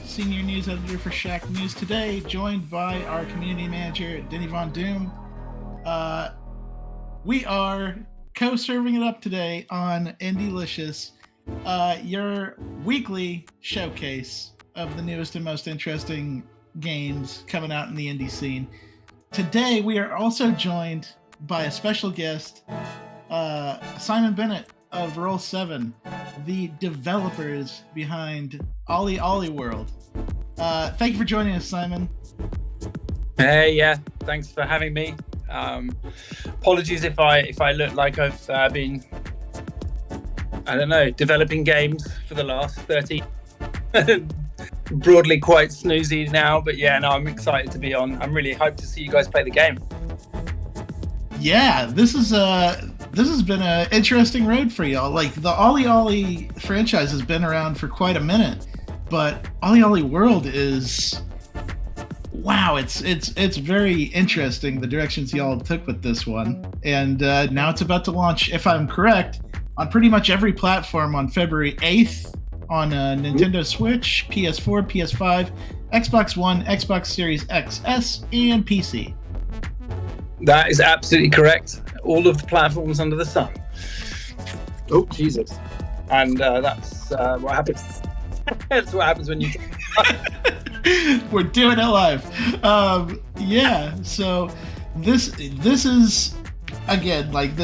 Senior News Editor for Shacknews. Today, joined by our community manager, Denny Von Doom. We are co-serving it up today on Indie-licious, your weekly showcase of the newest and most interesting games coming out in the indie scene. Today, we are also joined by a special guest, Simon Bennett of Roll7, the developers behind OlliOlli World. Thank you for joining us, Simon. Hey, yeah, thanks for having me. Apologies if I look like I've been, developing games for the last 30. Broadly quite snoozy now, but yeah, no, I'm excited to be on. I'm really hyped to see you guys play the game. Yeah, this has been an interesting road for y'all. Like, the OlliOlli franchise has been around for quite a minute, but OlliOlli World is, wow, it's very interesting, the directions y'all took with this one. And now it's about to launch, if I'm correct, on pretty much every platform on February 8th on Nintendo Switch, PS4, PS5, Xbox One, Xbox Series XS, and PC. That is absolutely correct. All of the platforms under the sun. Oh, Jesus. And that's what happens. That's what happens when you... We're doing it live. Yeah, so this is, again, like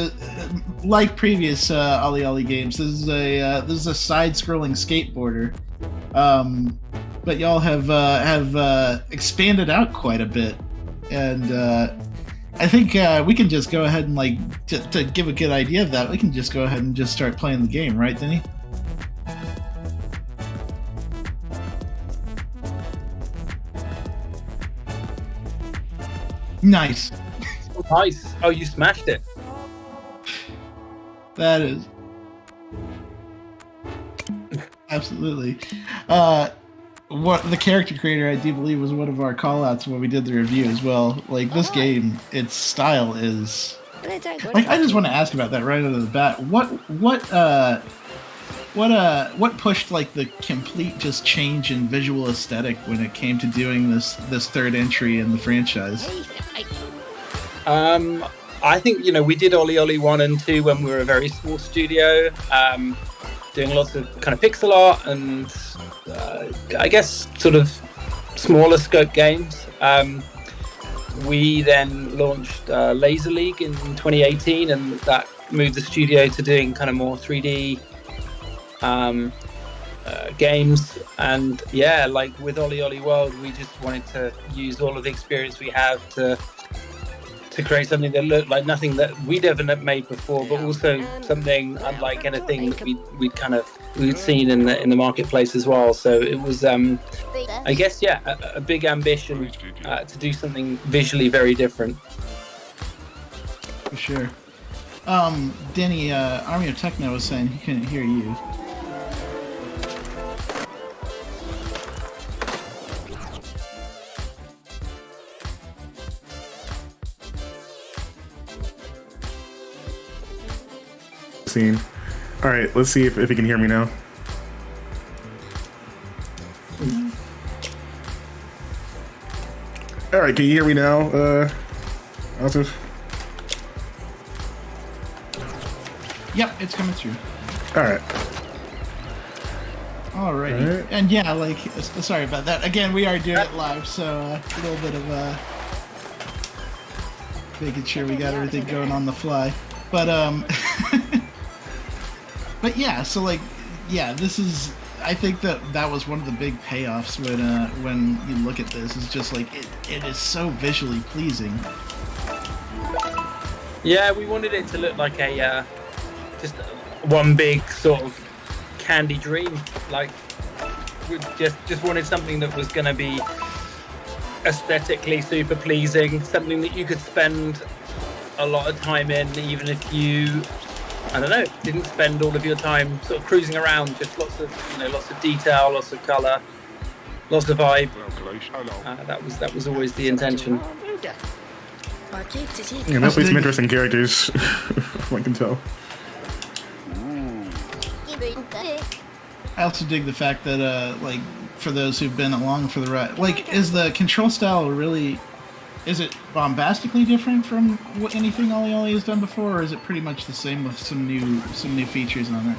previous OlliOlli games, this is a side-scrolling skateboarder. But y'all have expanded out quite a bit. And I think we can just go ahead and, to give a good idea of that, we can just go ahead and just start playing the game, right, Denny? Nice. Nice. Oh, you smashed it. That is. Absolutely. What the character creator, I do believe, was one of our call-outs when we did the review as well. Like, this game, its style is... Like, I just want to ask about that right out of the bat. What pushed, like, the complete just change in visual aesthetic when it came to doing this third entry in the franchise? I think, we did OlliOlli 1 and 2 when we were a very small studio, doing lots of kind of pixel art and I guess sort of smaller scope games. We then launched Laser League in 2018, and that moved the studio to doing kind of more 3D games. And yeah, like with OlliOlli World, we just wanted to use all of the experience we have to create something that looked like nothing that we'd ever made before, but also something unlike anything that we'd seen in the marketplace as well. So it was, I guess, yeah, a big ambition to do something visually very different. For sure. Denny, Army of Techno was saying he couldn't hear you. Scene. All right, let's see if you can hear me now. All right, can you hear me now, Altus? Yep, it's coming through. All right. Alrighty. Right. And yeah, like, sorry about that. Again, we are doing it live, so a little bit of making sure we got everything going on the fly. But but yeah, so like, yeah, this is, I think that was one of the big payoffs when you look at this, is just like it is so visually pleasing. Yeah, we wanted it to look like a just one big sort of candy dream. Like, we just wanted something that was going to be aesthetically super pleasing, something that you could spend a lot of time in, even if you, I don't know, didn't spend all of your time sort of cruising around. Just lots of detail, lots of color, lots of vibe. That was always the intention. Yeah, definitely some interesting characters. I can tell. I also dig the fact that like for those who've been along for the ride. Like, is the control style really? Is it bombastically different from what anything OlliOlli has done before, or is it pretty much the same with some new features on it?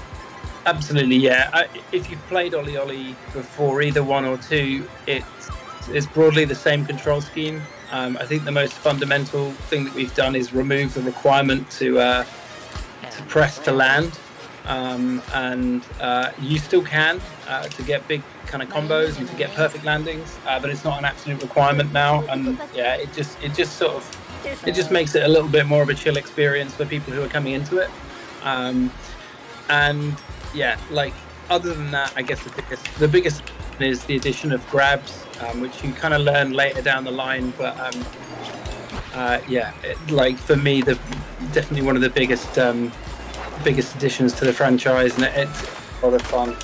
Absolutely, yeah. If you've played OlliOlli before, either 1 or 2, it's broadly the same control scheme. I think the most fundamental thing that we've done is remove the requirement to press to land, and you still can to get big kind of combos and to get perfect landings, but it's not an absolute requirement now. And yeah, it just makes it a little bit more of a chill experience for people who are coming into it. And yeah, like other than that, I guess the biggest is the addition of grabs, which you kind of learn later down the line. But like for me, definitely one of the biggest additions to the franchise, and it's a lot of fun.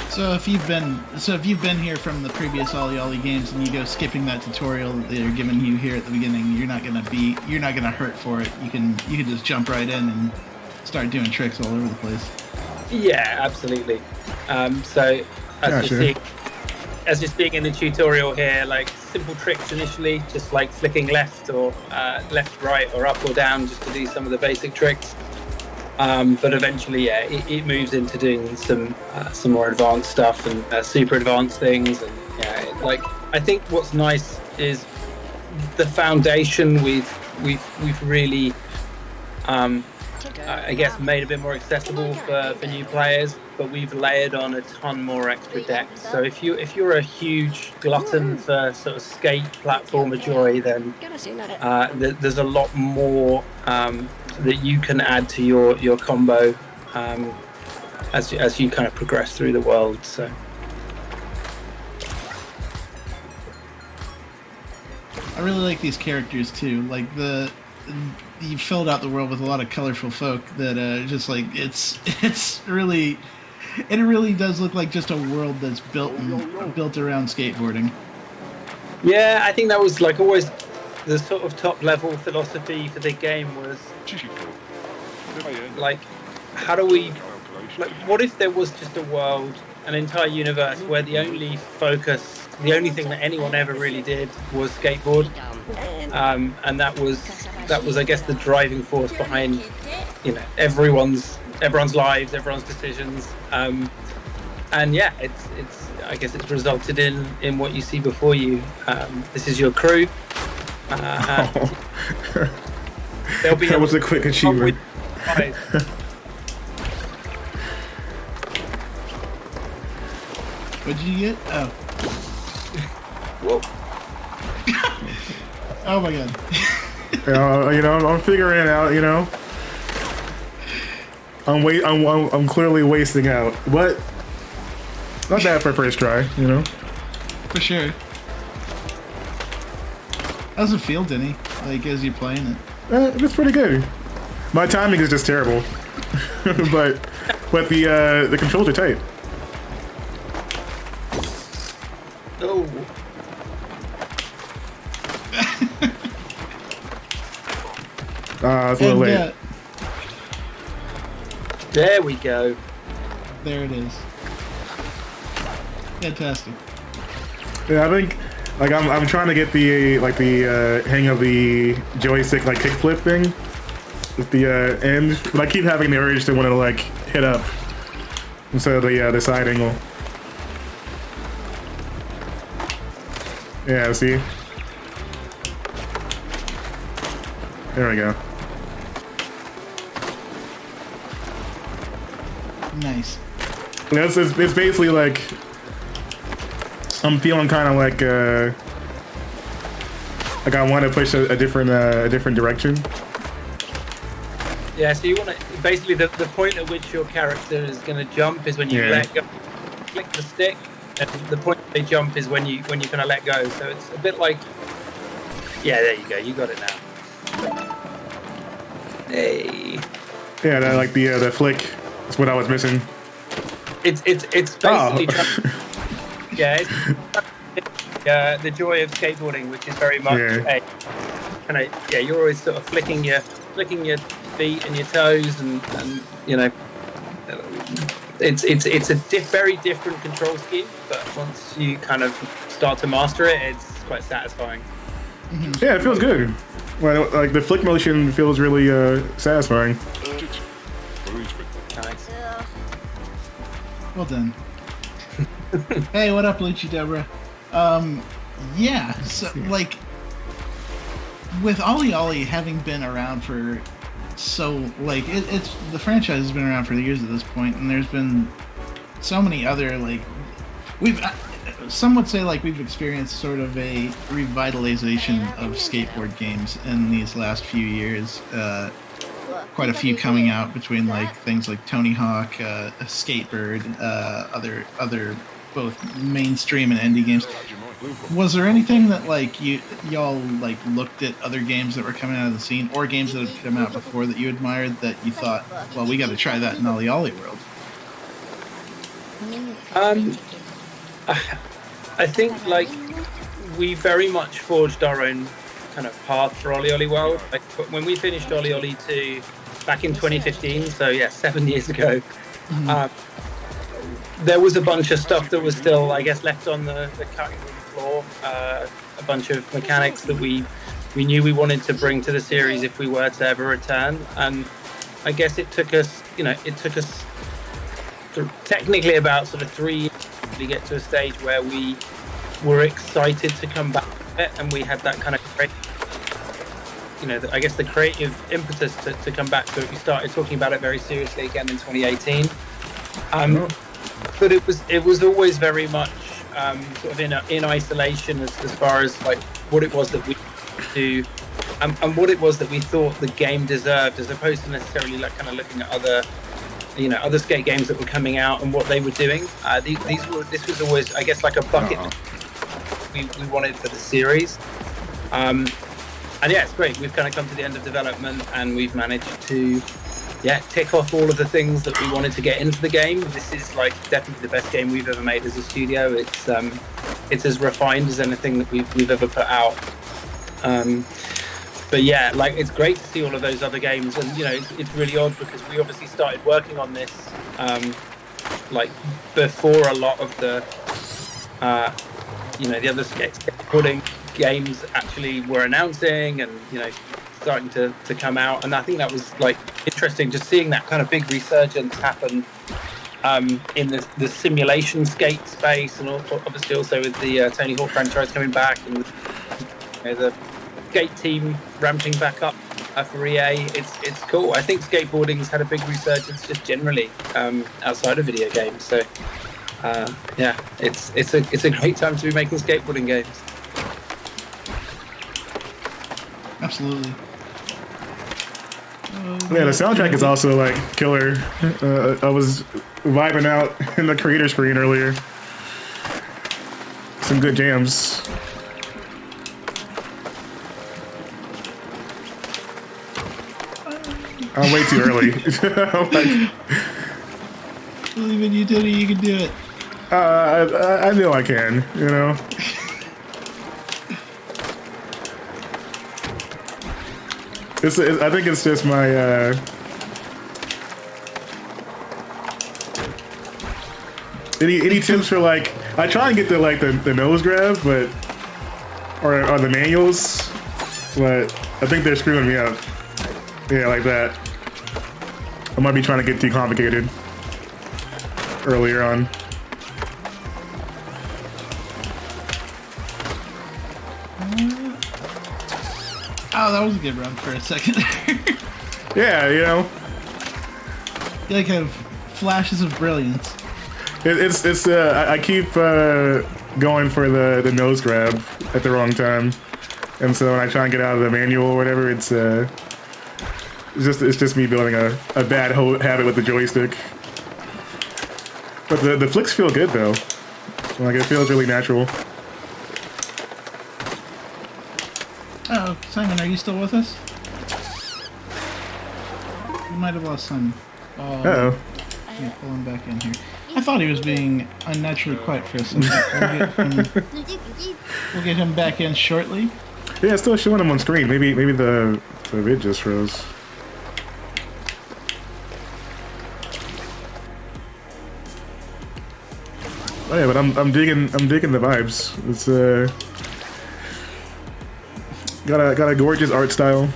So if you've been here from the previous OlliOlli games and you go skipping that tutorial that they're giving you here at the beginning, you're not gonna hurt for it. You can just jump right in and start doing tricks all over the place. Yeah, absolutely. So as you're seeing in the tutorial here, like simple tricks initially, just like flicking left or left, right, or up or down, just to do some of the basic tricks. But eventually, yeah, it moves into doing some more advanced stuff and super advanced things. And yeah, like I think what's nice is the foundation we've really, I guess, made a bit more accessible for new players. But we've layered on a ton more extra decks. So if you're a huge glutton for sort of skate platformer joy, then there's a lot more that you can add to your combo as you kind of progress through the world. So I really like these characters too. Like you filled out the world with a lot of colorful folk that just like it really does look like just a world that's built around skateboarding. Yeah, I think that was like always the sort of top level philosophy for the game was like, how do we, like, what if there was just a world, an entire universe where the only thing that anyone ever really did was skateboard, and that was I guess the driving force behind, you know, everyone's lives, everyone's decisions, and yeah, I guess it's resulted in what you see before you. This is your crew. That was a quick achievement. What did you get? Oh. Whoa. Oh my god. You know, I'm figuring it out. You know, I'm clearly wasting out, but not bad for a first try. You know, for sure. How's it feel, Denny? Like as you're playing it? It's pretty good. My timing is just terrible, but the controls are tight. Oh. It's a little late. There we go. There it is. Fantastic. Yeah, I think like I'm trying to get the hang of the joystick like kickflip thing with the end, but I keep having the urge to want to like hit up instead of the side angle. Yeah, see? There we go. Nice. Yeah, it's basically like I'm feeling kind of like I want to push a different direction. Yeah, so you want to basically the point at which your character is going to jump is when you let go, flick the stick, and the point they jump is when you kind of let go. So it's a bit like, yeah, there you go, you got it now. Hey. Yeah, that, like the flick is what I was missing. It's basically the joy of skateboarding, which is very much you're always sort of flicking your feet and your toes and you know, it's a very different control scheme, but once you kind of start to master it, it's quite satisfying. Yeah, it feels good. Well, like the flick motion feels really satisfying. Nice. Well done. Hey, what up, Luchi Deborah? Yeah, so like with OlliOlli having been around for it's the franchise has been around for years at this point, and there's been so many other some would say like we've experienced sort of a revitalization of skateboard games in these last few years. Quite a few coming out between like things like Tony Hawk, Skateboard, other both mainstream and indie games. Was there anything that like y'all like looked at other games that were coming out of the scene, or games that had come out before that you admired that you thought, well, we got to try that in OlliOlli World? I think like we very much forged our own kind of path for OlliOlli World. Like when we finished OlliOlli 2 back in 2015, so yeah, 7 years ago. There was a bunch of stuff that was still, I guess, left on the cutting room floor. A bunch of mechanics that we knew we wanted to bring to the series if we were to ever return. And I guess it took us technically about sort of 3 years to get to a stage where we were excited to come back to it, and we had that kind of I guess the creative impetus to come back to it. We started talking about it very seriously again in 2018. But it was always very much sort of in isolation as far as like what it was that we do and what it was that we thought the game deserved, as opposed to necessarily like kind of looking at other skate games that were coming out and what they were doing. This was always, I guess, like a bucket we wanted for the series. And yeah, it's great. We've kind of come to the end of development, and we've managed to tick off all of the things that we wanted to get into the game. This is like definitely the best game we've ever made as a studio. It's as refined as anything that we've ever put out. But yeah, like it's great to see all of those other games, and it's really odd because we obviously started working on this like before a lot of the the other skateboarding games actually were announcing and starting to come out. And I think that was like interesting, just seeing that kind of big resurgence happen in the simulation skate space, and obviously also with the Tony Hawk franchise coming back, and with the skate team ramping back up for EA. It's cool. I think skateboarding's had a big resurgence just generally outside of video games. So yeah, it's a great time to be making skateboarding games. Absolutely. Yeah, the soundtrack is also like killer. I was vibing out in the creator screen earlier. Some good jams. I'm way too early. Believe in you, Tony. You can do it. I know I can. I think it's just my any tips for like, I try and get the nose grab, but or the manuals, but I think they're screwing me up. Yeah, like that. I might be trying to get too complicated earlier on. Oh, that was a good run for a second. Yeah, You like have flashes of brilliance. I keep going for the nose grab at the wrong time, and so when I try and get out of the manual or whatever, it's just me building a bad habit with the joystick. But the flicks feel good though. Like it feels really natural. Oh, Simon, are you still with us? We might have lost Simon. Uh-oh. Yeah, pull him back in here. I thought he was being unnaturally quiet for a second. We'll get him back in shortly. Yeah, it's still showing him on screen. Maybe the vid just froze. Oh yeah, but I'm digging the vibes. It's got a gorgeous art style.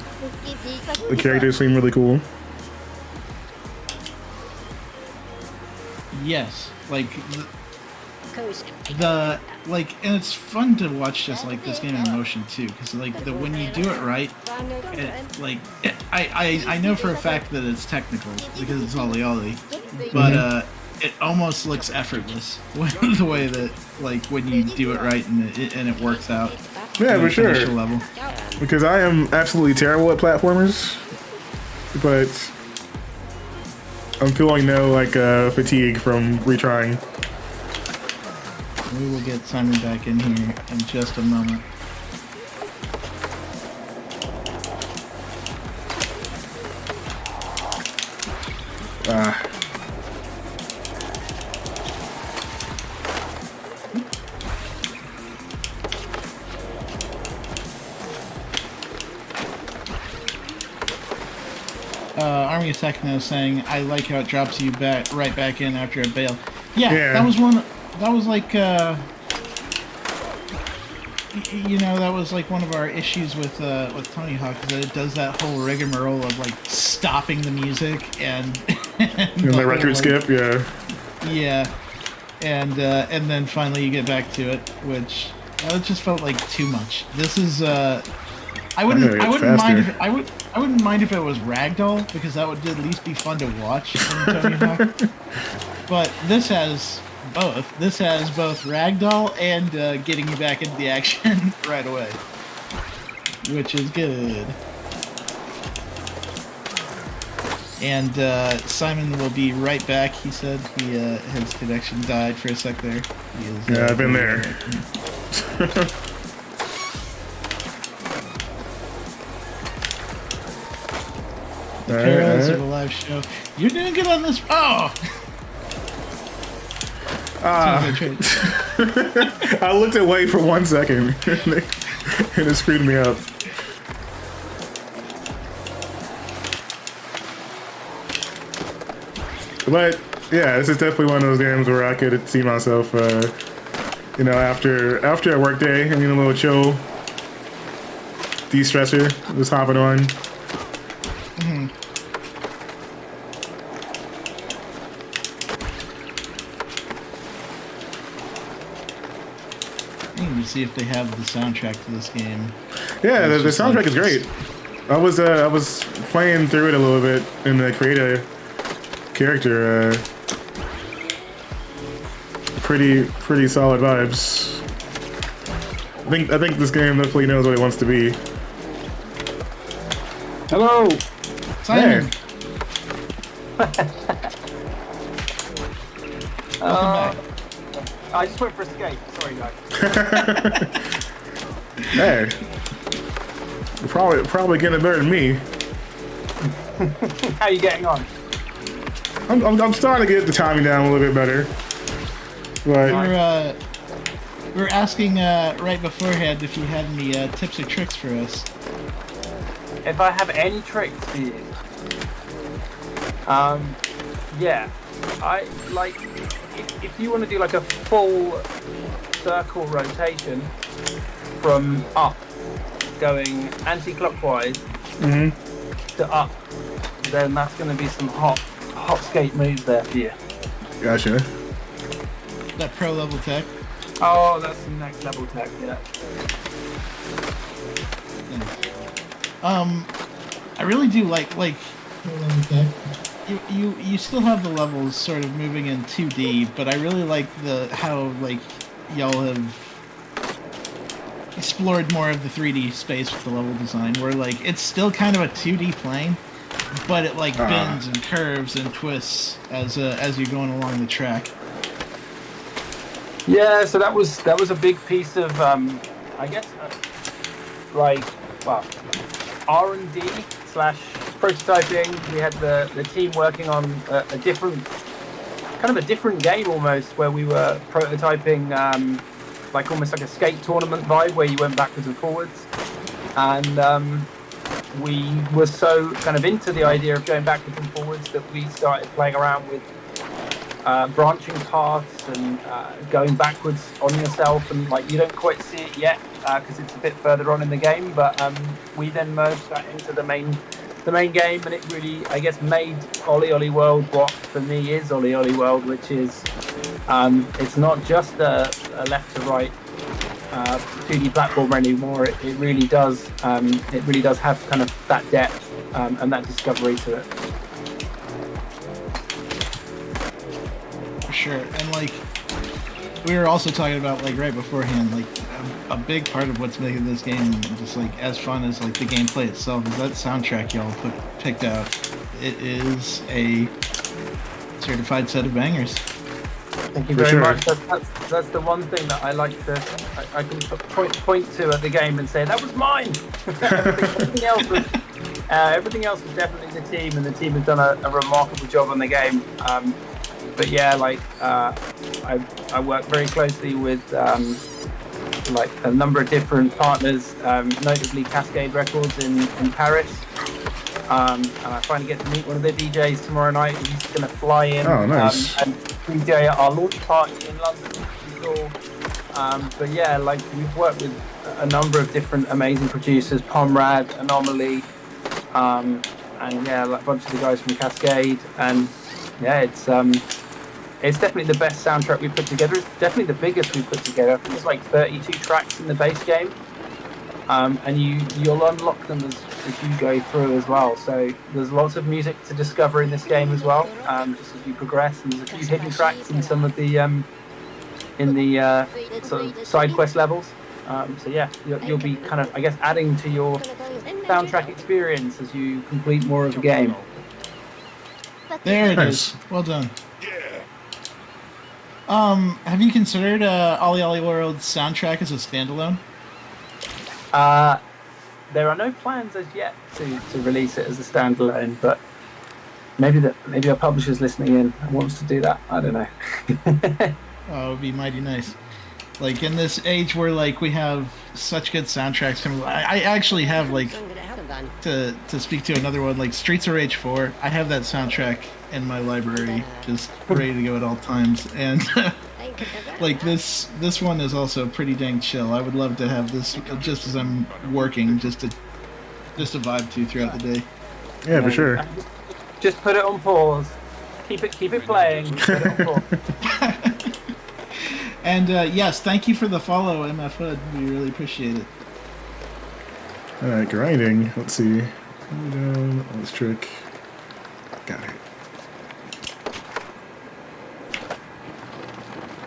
The characters seem really cool. Yes, like the like, and it's fun to watch just like this game in motion too, because like when you do it right, I know for a fact that it's technical because it's OlliOlli, but it almost looks effortless the way that like when you do it right and it works out. Yeah, for sure. Level. Because I am absolutely terrible at platformers, but I'm feeling no like fatigue from retrying. We will get Simon back in here in just a moment. Army of Techno saying, "I like how it drops you right back in after a bail." Yeah, that was one. That was like, you know, that was like one of our issues with Tony Hawk, that it does that whole rigmarole of like stopping the music and the record skip, yeah. Yeah, and then finally you get back to it, which it just felt like too much. This is I wouldn't mind if I wouldn't mind if it was Ragdoll, because that would at least be fun to watch in Tony Hawk. But this has both. This has both Ragdoll and getting you back into the action right away, which is good. And Simon will be right back. He said his connection died for a sec there. Yeah, I've been there. The perils of a live show. You're doing good on this. Oh! I looked away for 1 second and it screwed me up. But yeah, this is definitely one of those games where I could see myself, you know, after a work day, I mean, a little chill de-stressor, just hopping on. See if they have the soundtrack to this game. Yeah, the soundtrack is great. I was playing through it a little bit in the creator character. Pretty solid vibes. I think this game definitely knows what it wants to be. Hello, Simon. Welcome back. I just went for a skate. Sorry, guys. Hey, you're probably getting better than me. How are you getting on? I'm starting to get the timing down a little bit better. But we were asking right beforehand if you had any tips or tricks for us. If I have any tricks for you, yeah, I like if you want to do like a full circle rotation from up, going anti-clockwise to up, then that's going to be some hot skate moves there for you. Gotcha. That pro level tech. Oh, that's some next level tech, yeah. I really do like pro level tech. You still have the levels sort of moving in 2D, but I really like how like y'all have explored more of the 3D space with the level design, where like it's still kind of a 2D plane, but it like bends and curves and twists as you're going along the track. Yeah, so that was a big piece of I guess R&D / prototyping. We had the team working on a different game almost, where we were prototyping like almost like a skate tournament vibe, where you went backwards and forwards, and we were so kind of into the idea of going backwards and forwards that we started playing around with branching paths and going backwards on yourself, and like you don't quite see it yet because it's a bit further on in the game. But we then merged that into the main game, and it really, I guess, made OlliOlli World what for me is OlliOlli World, which is it's not just a left to right 2D platformer anymore. It really does have kind of that depth and that discovery to it. For sure. And like we were also talking about like right beforehand, like a big part of what's making this game just like as fun as like the gameplay itself is that soundtrack y'all picked out. It is a certified set of bangers. Thank you very much. That's the one thing that I like to I can point to at the game and say that was mine. Everything else was definitely the team, and the team has done a remarkable job on the game. But yeah, like I work very closely with like a number of different partners, notably Cascade Records in Paris. And I finally get to meet one of the DJs tomorrow night. He's going to fly in and DJ at our launch party in London, which is cool. But yeah, like we've worked with a number of different amazing producers, Pomrad, Anomaly, and yeah, like a bunch of the guys from Cascade. And yeah, it's definitely the best soundtrack we've put together. It's definitely the biggest we've put together. I think there's like 32 tracks in the base game. And you'll unlock them as you go through as well. So there's lots of music to discover in this game as well, just as you progress. And there's a few hidden tracks in some of the sort of side quest levels. So yeah, you'll be kind of, I guess, adding to your soundtrack experience as you complete more of the game. There it is. Well done. Have you considered OlliOlli World's soundtrack as a standalone? There are no plans as yet to release it as a standalone, but maybe our publisher's listening in and wants to do that. I don't know. Oh, it would be mighty nice. Like in this age where like we have such good soundtracks coming, I actually have like to speak to another one like Streets of Rage 4. I have that soundtrack in my library, just ready to go at all times, and like this one is also pretty dang chill. I would love to have this just as I'm working, just to vibe to throughout the day. Yeah, for sure. Just put it on pause. Keep it playing. Put it on pause. And yes, thank you for the follow, MF Hood. We really appreciate it. Alright, grinding. Let's see. Down. Let's trick. Got it.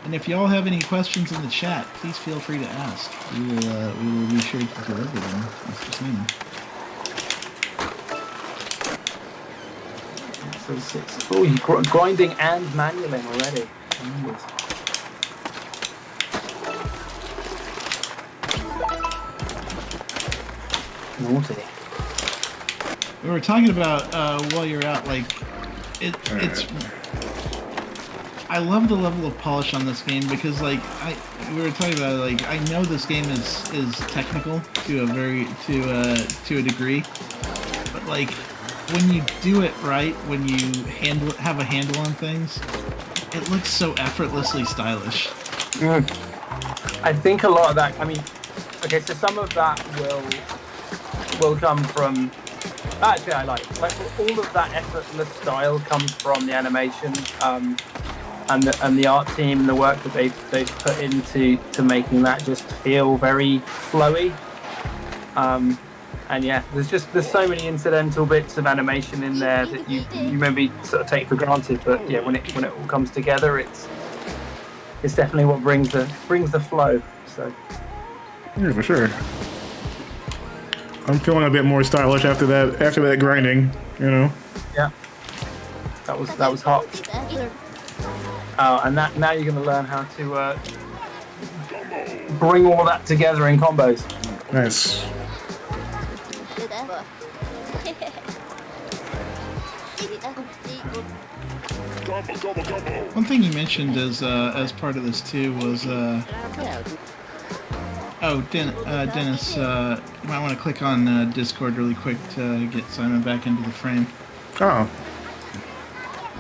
And if y'all have any questions in the chat, please feel free to ask. We will be sure to deliver them, Mr. Simon. Oh, you're grinding and manualing already. Naughty. We were talking about while you're out, like it's. I love the level of polish on this game because, like, we were talking about, like, I know this game is technical to a degree, but like when you do it right, when you have a handle on things, it looks so effortlessly stylish. I think a lot of that. I mean, okay, so some of that will come from. Actually, I like all of that effortless style comes from the animation. And the art team and the work that they've put into making that just feel very flowy, and yeah, there's so many incidental bits of animation in there that you maybe sort of take for granted, but yeah, when it all comes together, it's definitely what brings the flow. So yeah, for sure. I'm feeling a bit more stylish after that grinding, you know. Yeah, that was hot. And now you're going to learn how to bring all that together in combos. Nice. One thing you mentioned as part of this too was Dennis, you might want to click on Discord really quick to get Simon back into the frame. Oh.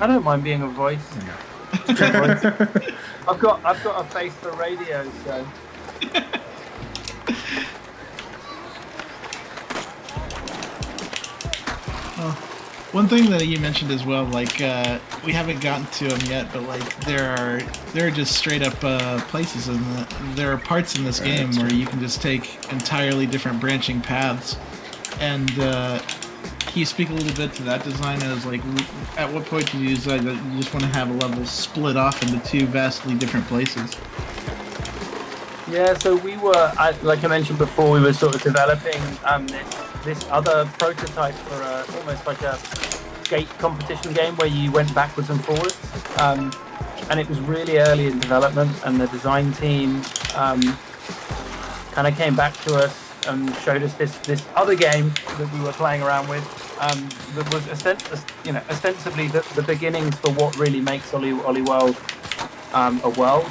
I don't mind being a voice. I've got a face for radio, so. Well, one thing that you mentioned as well, like we haven't gotten to them yet, but like there are just straight up places, and there are parts in this game where you can just take entirely different branching paths. And can you speak a little bit to that design? As like, at what point did you decide that you just want to have a level split off into two vastly different places? Yeah, so we were, like I mentioned before, we were sort of developing this other prototype for almost like a skate competition game where you went backwards and forwards. And it was really early in development, and the design team kind of came back to us and showed us this other game that we were playing around with, that was ostensibly the beginnings for what really makes OlliOlli World a world.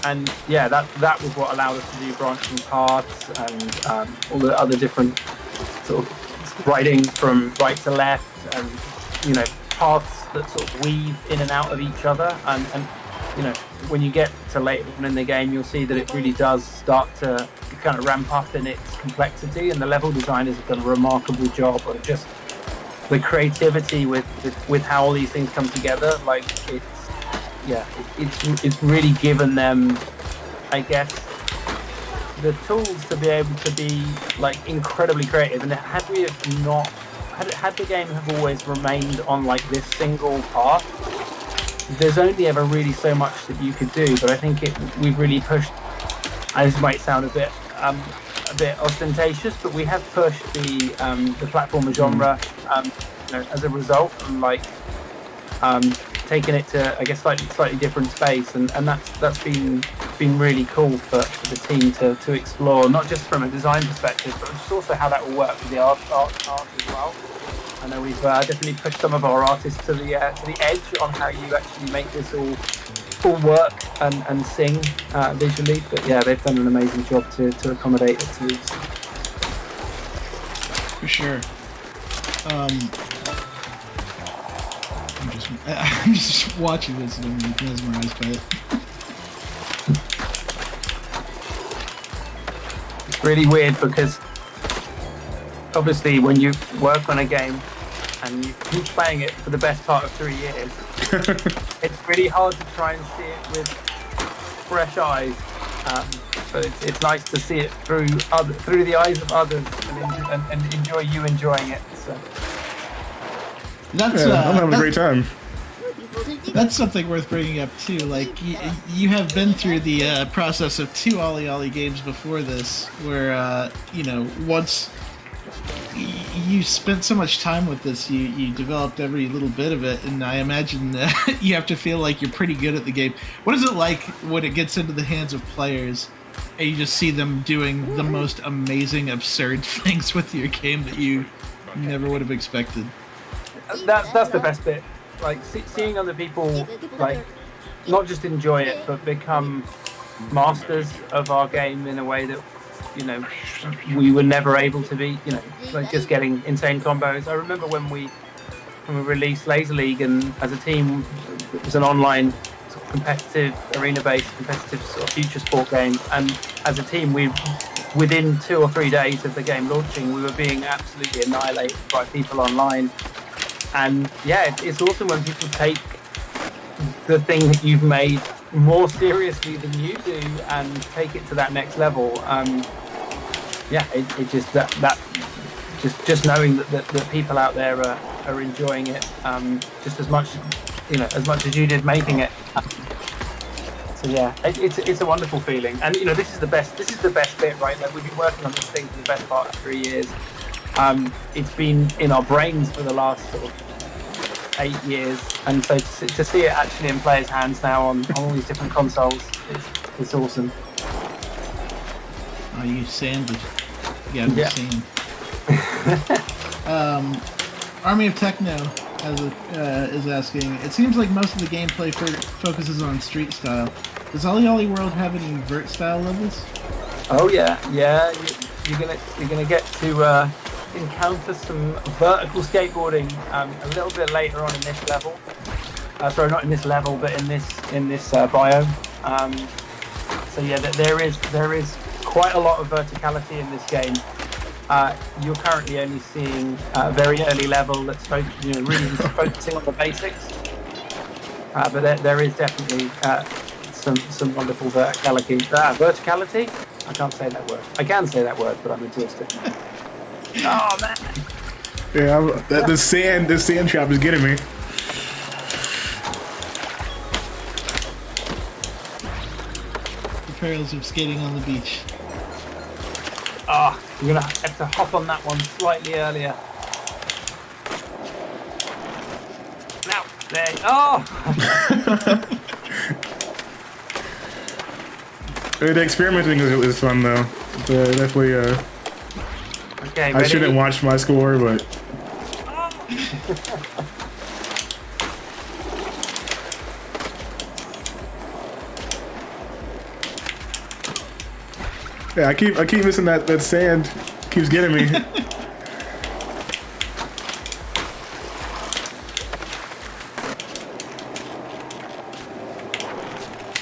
And yeah, that was what allowed us to do branching paths and all the other different sort of riding from right to left, and paths that sort of weave in and out of each other. And when you get to later on in the game, you'll see that it really does start to kind of ramp up in its complexity, and the level designers have done a remarkable job of just the creativity with how all these things come together. Like it's really given them, I guess, the tools to be able to be like incredibly creative. And had the game have always remained on like this single path, there's only ever really so much that you could do. But I think we've really pushed, and this might sound a bit ostentatious, but we have pushed the platformer genre as a result, and like taking it to, I guess, slightly different space, and that's been really cool for the team to explore, not just from a design perspective, but just also how that will work with the art as well. I know we've definitely pushed some of our artists to the edge on how you actually make this all work and sing visually, but yeah, they've done an amazing job to accommodate it to us. For sure. I'm just watching this and I'm mesmerized by it. It's really weird because obviously when you work on a game and you keep playing it for the best part of 3 years, it's really hard to try and see it with fresh eyes. But it's nice to see it through the eyes of others and enjoy you enjoying it. So. I'm having a great time. That's something worth bringing up too. Like you have been through the process of 2 OlliOlli games before this, where once you spent so much time with this, you developed every little bit of it, and I imagine you have to feel like you're pretty good at the game. What is it like when it gets into the hands of players and you just see them doing the most amazing, absurd things with your game that you never would have expected? That's the best bit. Like seeing other people like not just enjoy it but become masters of our game in a way that we were never able to be. Like just getting insane combos. I remember when we released Laser League, and as a team, it was an online sort of competitive, arena-based, competitive sort of future sport game. And as a team, within 2 or 3 days of the game launching, we were being absolutely annihilated by people online. And yeah, it's awesome when people take the thing that you've made more seriously than you do and take it to that next level. It just just knowing that people out there are enjoying it just as much as you did making it. So yeah, it's a wonderful feeling. And this is the best bit, right? Like we've been working on this thing for the best part of 3 years. It's been in our brains for the last sort of 8 years, and so to see it actually in players' hands now on all these different consoles, it's awesome. Oh, you sanded. Yeah. Sand. Army of Techno is asking, it seems like most of the gameplay focuses on street style. Does OlliOlli World have any vert style levels? Oh yeah. You're gonna get to encounter some vertical skateboarding a little bit later on in this level. Sorry, not in this level, but in this biome. So yeah, there is quite a lot of verticality in this game. You're currently only seeing a very early level that's really focusing on the basics. But there is definitely some wonderful verticality. Verticality? I can't say that word. I can say that word, but I'm exhausted. Oh man! Yeah, the sand trap is getting me. The perils of skating on the beach. Ah, you're gonna have to hop on that one slightly earlier. Now, there. Oh! The experimenting is fun though. Definitely. Okay. I shouldn't watch my score, but. Yeah, I keep missing that sand. Keeps getting me.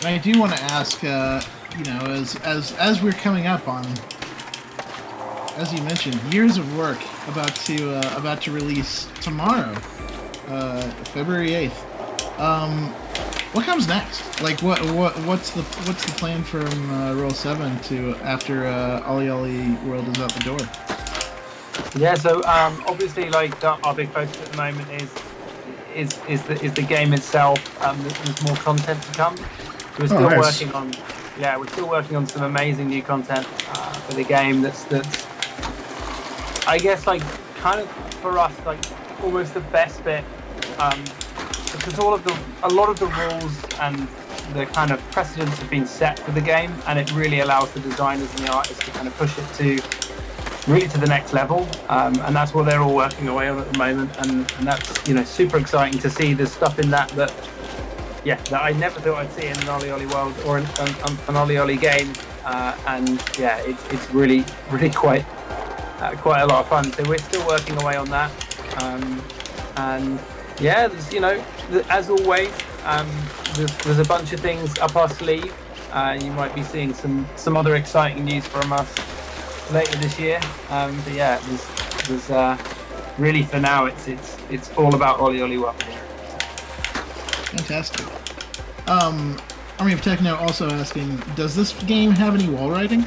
I do want to ask, as we're coming up on, as you mentioned, years of work about to release tomorrow, February 8th. What comes next? Like, what's the plan from Roll7 to after OlliOlli World is out the door? Yeah, so obviously, like our big focus at the moment is the game itself. There's more content to come. We're still working on some amazing new content for the game. That's I guess like kind of for us like almost the best bit. Because a lot of the rules and the kind of precedents have been set for the game, and it really allows the designers and the artists to kind of push it to the next level, and that's what they're all working away on at the moment, and that's super exciting to see. There's stuff in that I never thought I'd see in an OlliOlli World or an OlliOlli game, and yeah, it's really quite a lot of fun. So we're still working away on that, and yeah, there's, as always, there's a bunch of things up our sleeve. You might be seeing some other exciting news from us later this year. But yeah, there's really for now it's all about OlliOlli World here. Fantastic. Army of Techno also asking, does this game have any wall writing?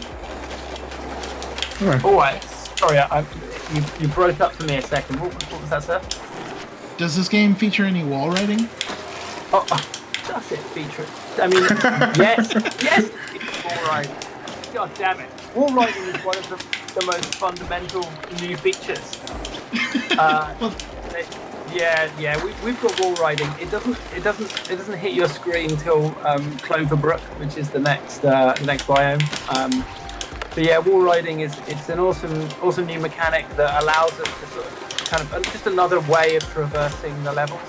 Right. Oh, sorry, you broke up for me a second. What was that, sir? Does this game feature any wall writing? Oh, does it feature? I mean, yes, it's wall writing. God damn it! Wall writing is one of the most fundamental new features. We've got wall riding. It doesn't hit your screen till Cloverbrook, which is the next biome. But yeah, wall riding it's an awesome new mechanic that allows us to sort of kind of just another way of traversing the levels,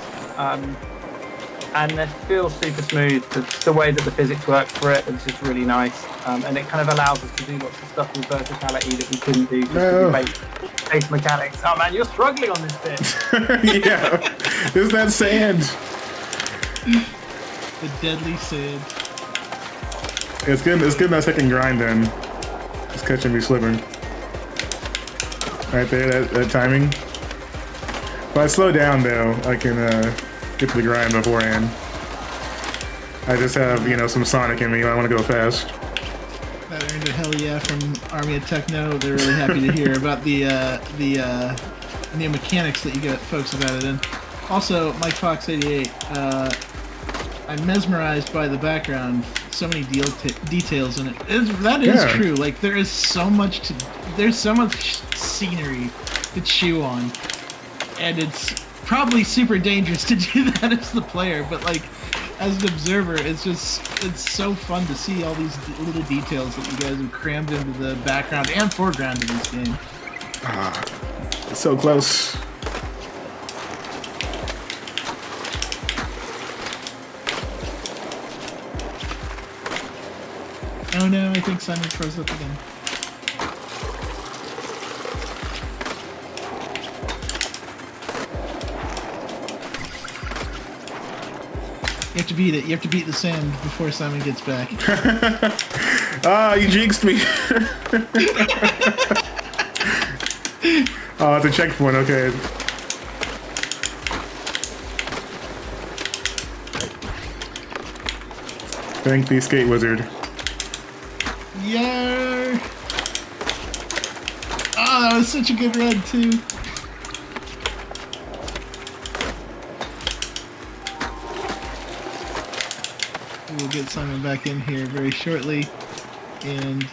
and it feels super smooth. The way that the physics work for it is just really nice, and it kind of allows us to do lots of stuff with verticality that we couldn't do just with base mechanics. Oh man, you're struggling on this bit. Yeah, there's that sand. The deadly sand. It's good that second grind then. It's catching me slipping. Right there, that timing. If I slow down though, I can get to the grind beforehand. I just have, some Sonic in me. I want to go fast. That earned a hell yeah from Army of Techno. They're really happy to hear about the new mechanics that you get folks have added in. Also, Mike Fox 88. I'm mesmerized by the background. So many details in it. That is true. Like there's so much scenery to chew on, and it's probably super dangerous to do that as the player. But like as an observer, it's so fun to see all these little details that you guys have crammed into the background and foreground in this game. It's so close. Oh no, I think Simon froze up again. You have to beat it. You have to beat the sand before Simon gets back. Ah, you jinxed me. Oh, it's a checkpoint. Okay. Thank the skate wizard. Yeah. Oh, that was such a good run too. We'll get Simon back in here very shortly, and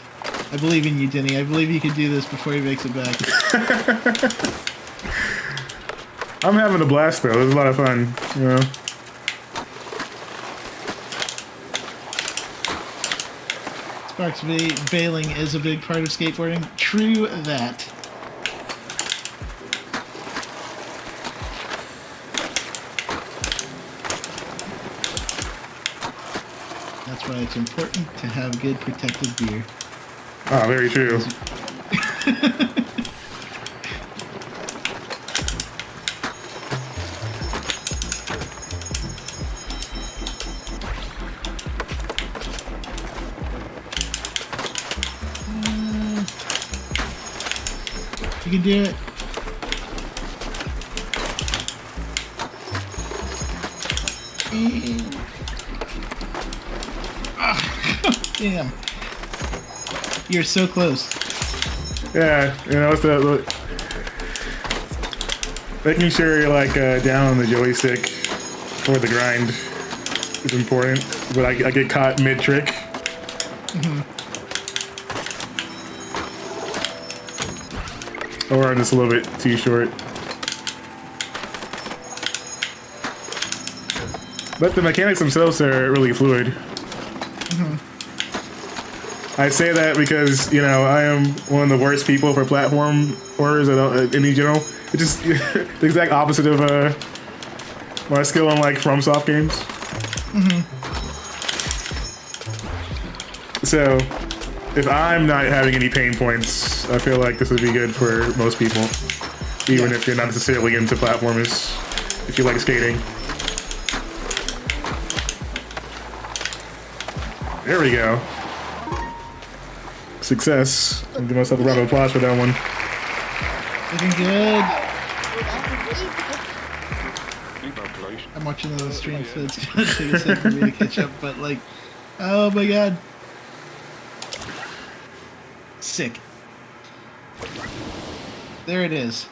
I believe in you, Denny. I believe you can do this before he makes it back. I'm having a blast though. It was a lot of fun, you know. Sparks bailing is a big part of skateboarding. True that. That's why it's important to have good protective gear. Oh, very true. You can do it. Damn. You're so close. Yeah, you know, it's making sure you're like down on the joystick for the grind is important. But I get caught mid-trick. Or I'm just a little bit too short. But the mechanics themselves are really fluid. I say that because, you know, I am one of the worst people for platform horrors in general. It's just the exact opposite of my skill on like FromSoft games. So, if I'm not having any pain points, I feel like this would be good for most people. Even if you're not necessarily into platformers, if you like skating. There we go. Success. I'll give myself a round of applause for that one. Looking good. I'm watching another stream, so it's gonna take a second for me to catch up, but like, oh my god. Sick. There it is.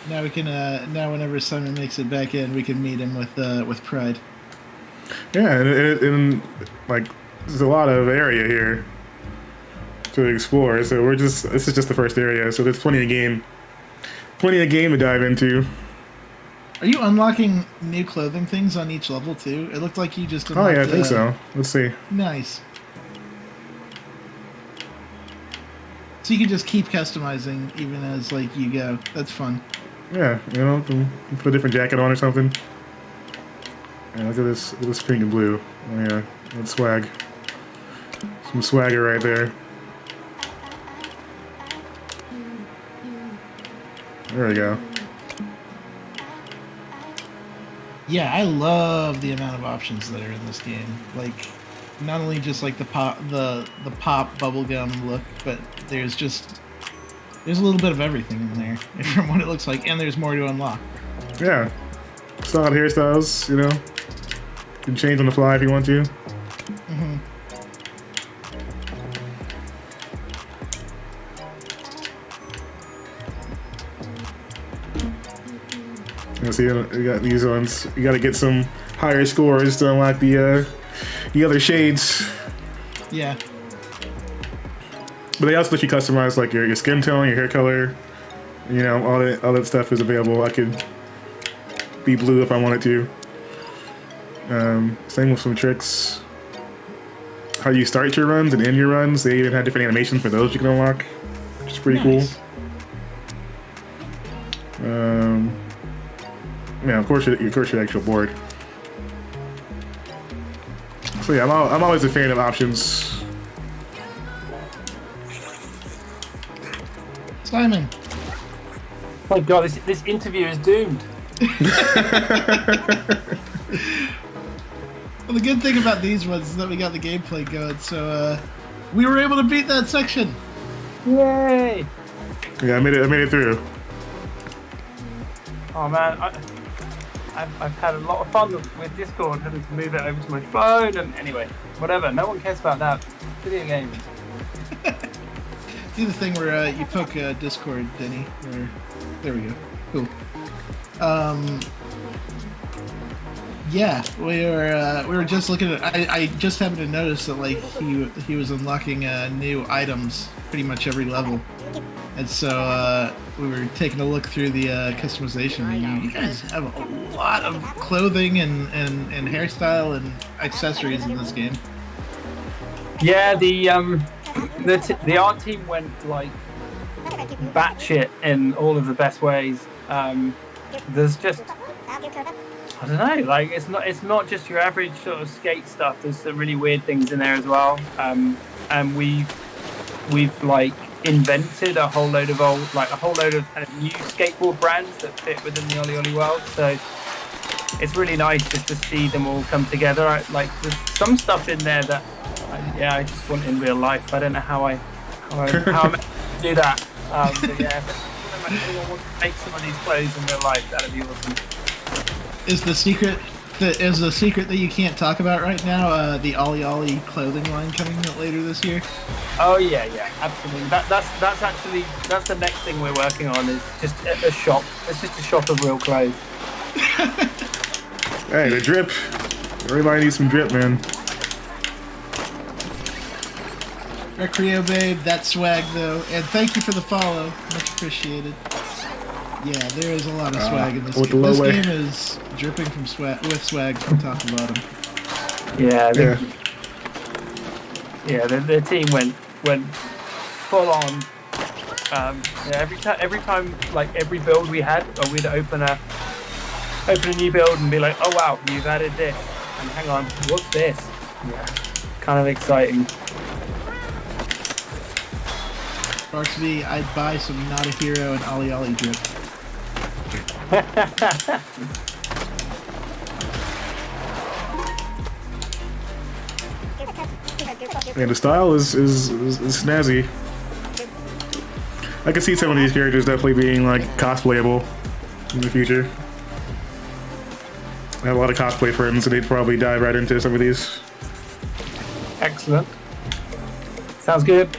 Now we can, now whenever Simon makes it back in, we can meet him with pride. Yeah, and like, there's a lot of area here to explore, so this is just the first area, so there's plenty of game to dive into. Are you unlocking new clothing things on each level too? It looked like you just unlocked, oh yeah, I think so. Let's see. Nice. So you can just keep customizing even as like you go. That's fun. Yeah, you know, put a different jacket on or something. Yeah, look at this pink and blue. Oh yeah, that's swag. Some swagger right there. There we go. Yeah, I love the amount of options that are in this game. Like, not only just like the pop bubblegum look, but there's a little bit of everything in there from what it looks like, and there's more to unlock. Yeah, solid hairstyles. You know, you can change on the fly if you want to. You see, you got these ones. You got to get some higher scores to unlock the other shades. Yeah. But they also let you customize like your skin tone, your hair color. You know, all that stuff is available. I could be blue if I wanted to. Same with some tricks. How you start your runs and end your runs. They even have different animations for those you can unlock, which is pretty Nice. cool. Yeah, of course your actual board. So yeah, I'm always a fan of options. Simon. My God, this interview is doomed. Well, the good thing about these ones is that we got the gameplay going, so we were able to beat that section. Yay! Yeah, I made it through. Oh man, I've had a lot of fun with Discord, having to move it over to my phone, and anyway, whatever. No one cares about that. Video games. Do the thing where you poke Discord, Denny. There we go. Cool. Yeah, we were just looking at. I just happened to notice that like he was unlocking new items pretty much every level, and so we were taking a look through the customization. You guys have a lot of clothing and hairstyle and accessories in this game. Yeah, the art team went like batshit in all of the best ways. There's just, I don't know, like it's not just your average sort of skate stuff. There's some really weird things in there as well. And we've like invented a whole load of kind of new skateboard brands that fit within the OlliOlli world. So it's really nice just to see them all come together. There's some stuff in there that I just want in real life. I don't know how I'm meant to do that. But yeah, if anyone wants to make some of these clothes in real life, that'd be awesome. Is the secret that you can't talk about right now the OlliOlli clothing line coming out later this year? Oh yeah, absolutely. That's the next thing we're working on, is just a shop. It's just a shop of real clothes. Hey, the drip. Everybody needs some drip, man. Recreo Babe, that swag though, and thank you for the follow, much appreciated. Yeah, there is a lot of swag in this game. This game is dripping from swag from top to bottom. Yeah, the team went full on. Every time, like every build we had, we'd open a new build and be like, oh wow, you've added this, and hang on, what's this? Yeah, kind of exciting. Sparks V, I'd buy some Not a Hero and OlliOlli drip. And the style is snazzy. I can see some of these characters definitely being like cosplayable in the future. I have a lot of cosplay friends, and they'd probably dive right into some of these. Excellent. Sounds good.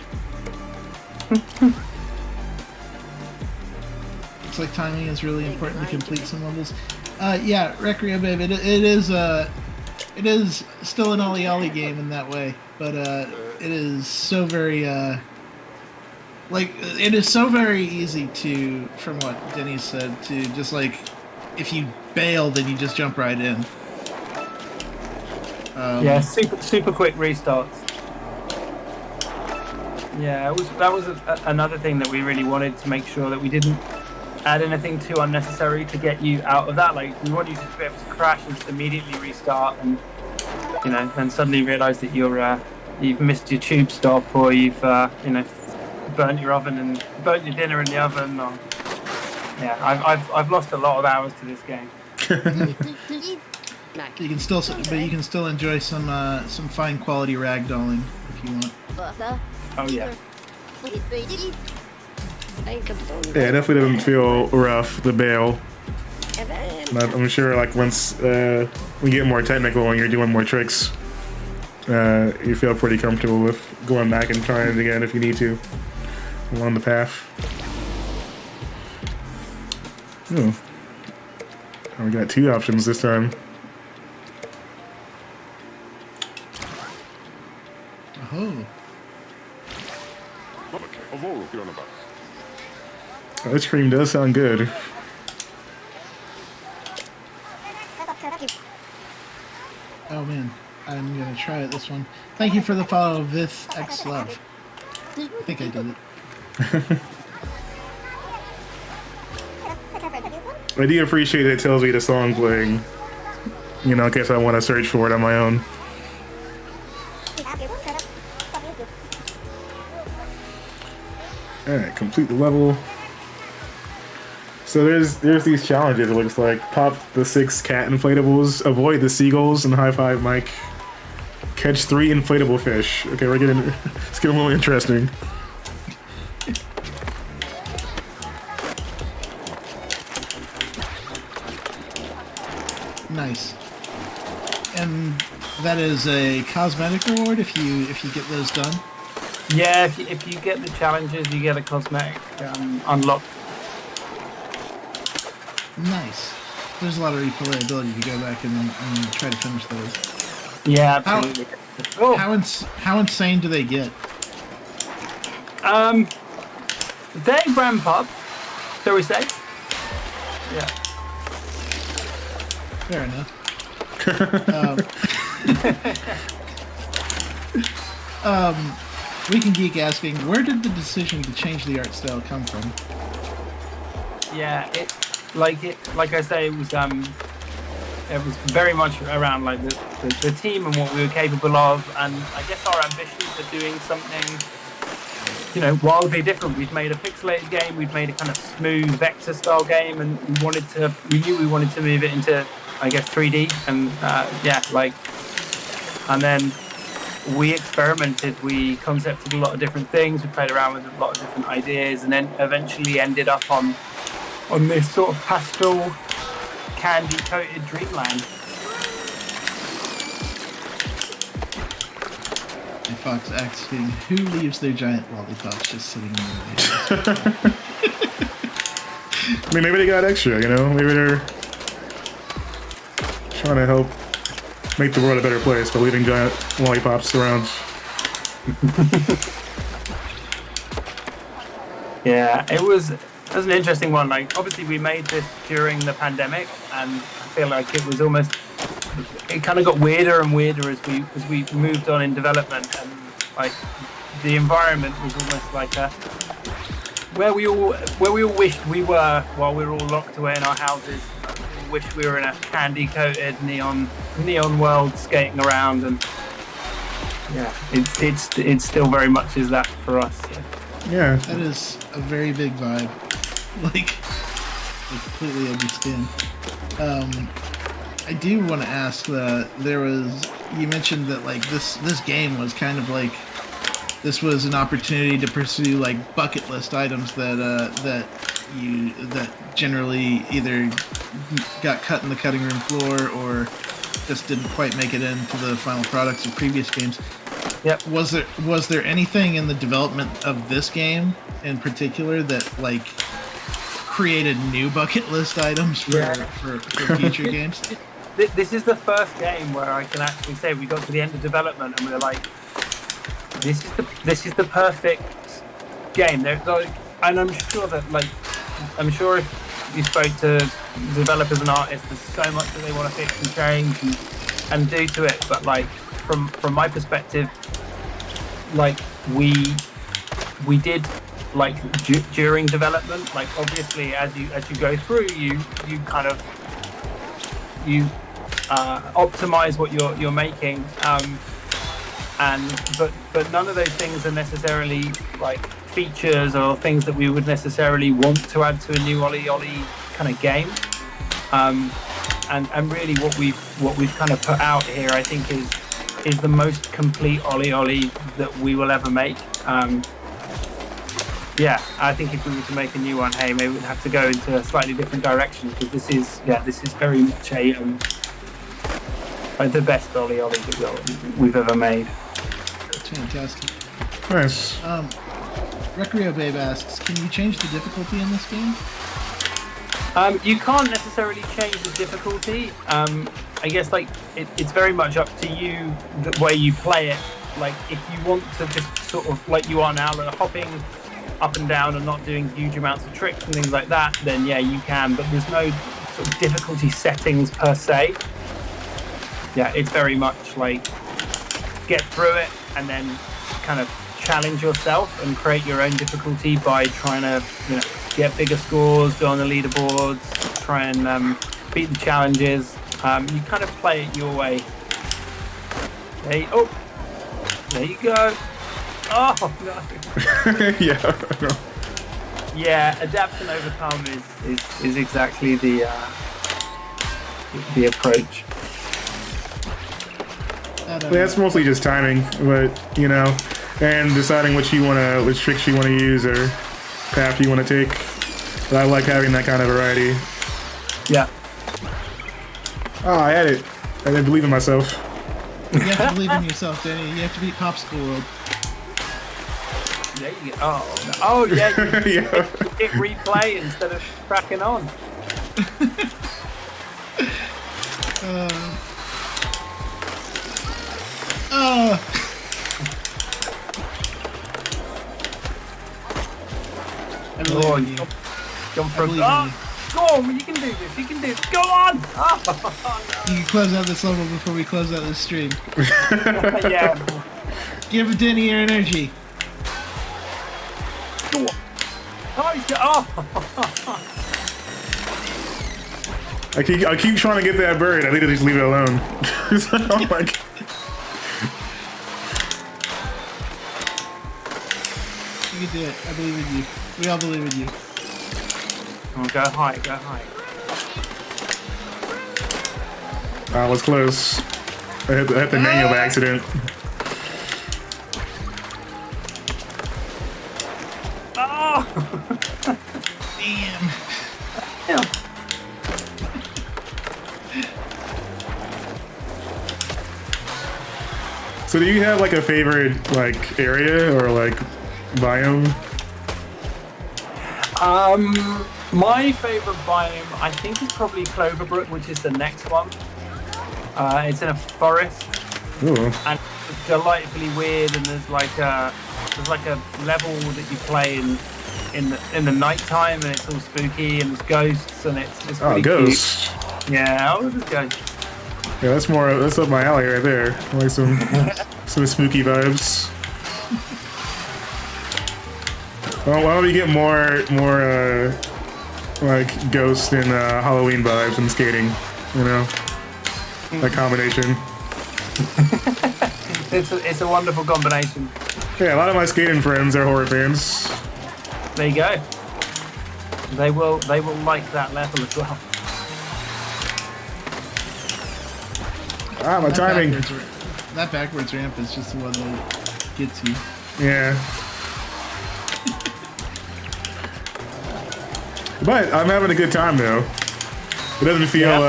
Looks like timing is really important to complete some levels. Yeah, Recreo Babe, it is still an OlliOlli game in that way, but it is so very it is so very easy to, from what Denny said, to just like if you bail, then you just jump right in. Yeah, super quick restarts. Yeah, that was another thing that we really wanted to make sure that we didn't add anything too unnecessary to get you out of that. Like, we want you to be able to crash and just immediately restart, and then suddenly realise that you've missed your tube stop, or you've burnt your oven and burnt your dinner in the oven. Or I've lost a lot of hours to this game. You can still enjoy some fine quality ragdolling if you want. Oh yeah. Yeah, it definitely doesn't feel rough, the bail. But I'm sure like once we get more technical and you're doing more tricks, you feel pretty comfortable with going back and trying it again if you need to along the path. Oh, we got two options this time. Oh. Ice cream does sound good. Oh man, I'm gonna try it this one. Thank you for the follow, Vith X Love. I think I did it. I do appreciate it tells me the song playing. In case I want to search for it on my own. Alright, complete the level. So there's these challenges. It looks like pop the 6 cat inflatables, avoid the seagulls, and high five Mike. Catch 3 inflatable fish. Okay, it's getting a little interesting. Nice. And that is a cosmetic reward if you get those done. Yeah, if you get the challenges, you get a cosmetic unlocked. Nice. There's a lot of replayability to go back and try to finish those. Yeah, absolutely. How insane do they get? They ramp up, shall we say? Yeah. Fair enough. We Can Geek asking, where did the decision to change the art style come from? Yeah, like I say, it was very much around like the team and what we were capable of, and I guess our ambitions for doing something, wildly different. We'd made a pixelated game, we'd made a kind of smooth vector style game, and we knew we wanted to move it into, I guess, 3D, and and then we experimented, we concepted a lot of different things, we played around with a lot of different ideas, and then eventually ended up on this sort of pastel candy coated dreamland. And Fox asking, who leaves their giant lollipops just sitting in the I mean, maybe they got extra, maybe they're trying to help make the world a better place by leaving giant lollipops around. Yeah, it was an interesting one. Like, obviously we made this during the pandemic, and I feel like it kind of got weirder and weirder as we moved on in development, and like the environment was almost like where we all wished we were while we were all locked away in our houses. We wish we were in a candy coated neon world skating around, and yeah, it still very much is that for us. Yeah, that is a very big vibe. Like, I completely understand. I do want to ask that you mentioned that like this game was kind of like, this was an opportunity to pursue like bucket list items that generally either got cut in the cutting room floor or just didn't quite make it into the final products of previous games. Yep. Was there anything in the development of this game in particular that like created new bucket list items for future games? This is the first game where I can actually say we got to the end of development and we were like, this is the perfect game. And I'm sure that if you spoke to developers and artists, there's so much that they want to fix and change and do to it. But like from my perspective, like we did like during development, like obviously as you go through, you kind of optimize what you're making, but none of those things are necessarily like features or things that we would necessarily want to add to a new OlliOlli kind of game. And really what we've kind of put out here, I think, is the most complete OlliOlli that we will ever make. I think if we were to make a new one, hey, maybe we'd have to go into a slightly different direction, because this is very much the best OlliOlli that we've ever made. That's fantastic. Nice. Recreo Babe asks, can you change the difficulty in this game? You can't necessarily change the difficulty. I guess like it's very much up to you the way you play it. Like if you want to just sort of like you are now, like hopping up and down and not doing huge amounts of tricks and things like that, then yeah, you can. But there's no sort of difficulty settings per se. Yeah, it's very much like get through it and then kind of challenge yourself and create your own difficulty by trying to get bigger scores, go on the leaderboards, try and beat the challenges. You kind of play it your way. There you go. Oh no. Yeah. No. Yeah, adapt and overcome is exactly the approach. That's mostly just timing, but you know, and deciding which tricks you wanna use or path you wanna take. But I like having that kind of variety. Yeah. Oh, I had it. I didn't believe in myself. You have to believe in yourself, Danny. You have to beat Popsicle World. There you go. Oh yeah. You Yeah. hit replay instead of cracking on. I believe in you. Jump I from. believe in you. Go on, you can do this. You can do this. Go on. Oh, You can close out this level before we close out this stream. no. Yeah. Give Danny your energy. Go on. Oh, he's got. Oh. I keep trying to get that bird. I need to just leave it alone. Oh my God. You can do it. I believe in you. We all believe in you. Oh, go high. Go high. I was close. I hit the manual by accident. Oh. Damn. Yeah. So do you have like a favorite like area or like biome? My favorite biome, I think, is probably Cloverbrook, which is the next one. It's in a forest, Ooh. and it's delightfully weird. And there's like a level that you play in the nighttime, and it's all spooky, and there's ghosts, and it's just really ghosts. cute. Yeah, oh, there's ghosts. Yeah, that's up my alley right there. I like some spooky vibes. Well, why don't we get more like ghosts and Halloween vibes and skating? You know, that combination. It's a wonderful combination. Yeah, a lot of my skating friends are horror fans. There you go. They will like that level as well. Ah, my timing. That backwards ramp is just the one that gets you. Yeah. But I'm having a good time though. It doesn't feel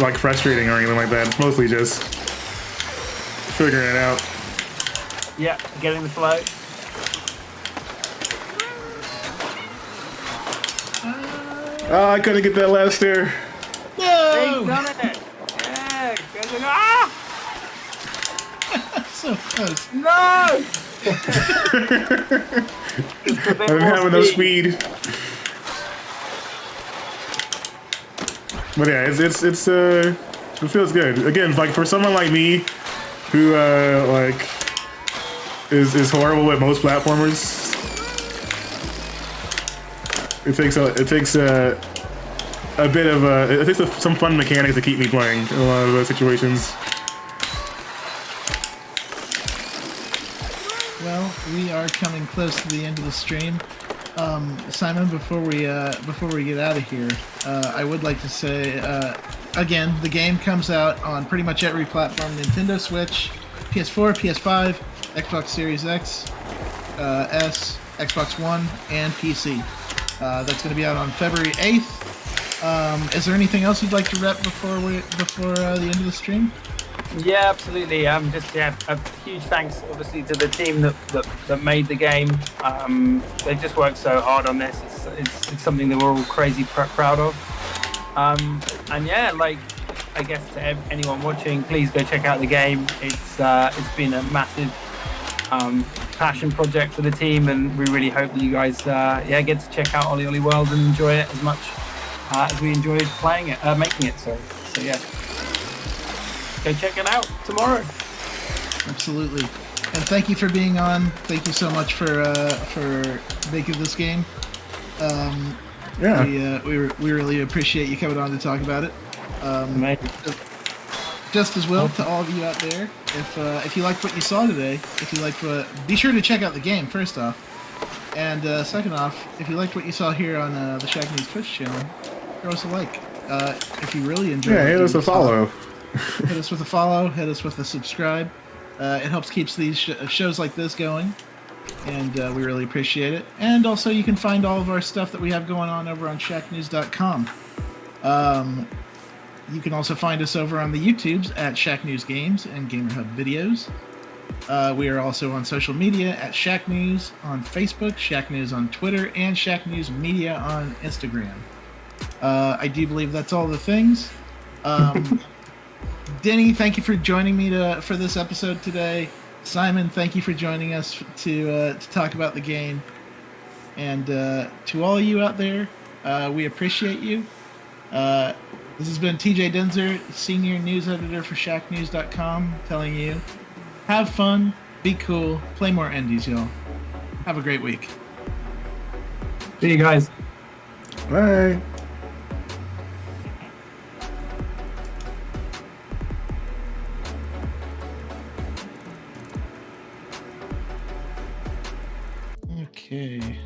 like frustrating or anything like that. It's mostly just figuring it out. Yeah, getting the flow. Oh, I couldn't get that last stair. They've No! done it. Yeah, ah! So close. No! I'm having no speed. But yeah, it feels good. Again, like for someone like me, who like is horrible at most platformers, it takes some fun mechanics to keep me playing in a lot of those situations. Well, we are coming close to the end of the stream. Simon, before we get out of here, I would like to say again, the game comes out on pretty much every platform: Nintendo Switch, PS4, PS5, Xbox Series X, S, Xbox One, and PC. That's going to be out on February 8th. Is there anything else you'd like to rep before the end of the stream? Yeah, absolutely. A huge thanks, obviously, to the team that made the game. They just worked so hard on this. It's something that we're all crazy proud of. And yeah, like, I guess to anyone watching, please go check out the game. It's been a massive passion project for the team, and we really hope that you guys get to check out OlliOlli World and enjoy it as much as we enjoyed playing it, making it. So yeah. Go check it out tomorrow. Absolutely. And thank you for being on. Thank you so much for making this game. We really appreciate you coming on to talk about it. Amazing. Just as well to all of you out there. If you liked what you saw today, be sure to check out the game first off. And second off, if you liked what you saw here on the Shacknews Twitch channel, throw us a like. If you really enjoyed, Yeah, hit us a follow. Hit us with a follow. Hit us with a subscribe. It helps keeps these shows like this going, and we really appreciate it. And also, you can find all of our stuff that we have going on over on Shacknews.com. You can also find us over on the YouTubes at Shacknews Games and GamerHub Videos. We are also on social media at Shacknews on Facebook, Shacknews on Twitter, and Shacknews Media on Instagram. I do believe that's all the things. Denny, thank you for joining me for this episode today. Simon, thank you for joining us to talk about the game. And to all of you out there, we appreciate you. This has been TJ Denzer, Senior News Editor for Shacknews.com, telling you, have fun, be cool, play more indies, y'all. Have a great week. See you guys. Bye. Okay.